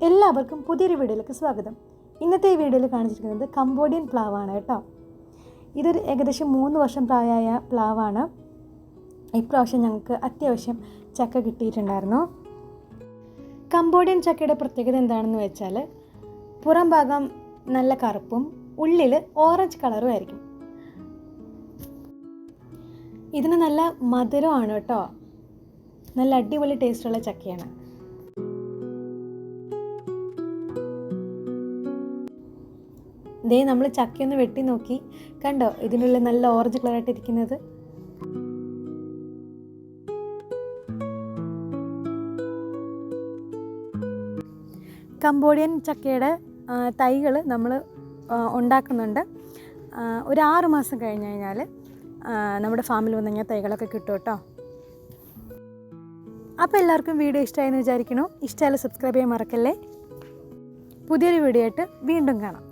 എല്ലാവർക്കും പുതിയൊരു വീഡിയോയിലേക്ക് സ്വാഗതം. ഇന്നത്തെ ഈ വീഡിയോയിൽ കാണിച്ചിരിക്കുന്നത് കംബോഡിയൻ പ്ലാവാണ് കേട്ടോ. ഇതൊരു ഏകദേശം 3 വർഷം പ്രായമായ പ്ലാവാണ്. ഇപ്രാവശ്യം ഞങ്ങൾക്ക് അത്യാവശ്യം ചക്ക കിട്ടിയിട്ടുണ്ടായിരുന്നു. കംബോഡിയൻ ചക്കയുടെ പ്രത്യേകത എന്താണെന്ന് വെച്ചാൽ പുറം ഭാഗം നല്ല കറുപ്പും ഉള്ളിൽ ഓറഞ്ച് കളറും ആയിരിക്കും. ഇതിന് നല്ല മധുരമാണ് കേട്ടോ. നല്ല അടിപൊളി ടേസ്റ്റുള്ള ചക്കയാണ്. ദേ നമ്മൾ ചക്കയൊന്ന് വെട്ടി നോക്കി, കണ്ടോ ഇതിനുള്ളിൽ നല്ല ഓറഞ്ച് കളറായിട്ട് ഇരിക്കുന്നത്. കംബോഡിയൻ ചക്കയുടെ തൈകൾ നമ്മൾ ഉണ്ടാക്കുന്നുണ്ട്. ഒരു 6 മാസം കഴിഞ്ഞ് കഴിഞ്ഞാൽ നമ്മുടെ ഫാമിൽ വന്നു കഴിഞ്ഞാൽ തൈകളൊക്കെ കിട്ടും കേട്ടോ. അപ്പോൾ എല്ലാവർക്കും വീഡിയോ ഇഷ്ടമായെന്ന് വിചാരിക്കണോ. ഇഷ്ടമായാലും സബ്സ്ക്രൈബ് ചെയ്യാൻ മറക്കല്ലേ. പുതിയൊരു വീഡിയോ ആയിട്ട് വീണ്ടും കാണാം.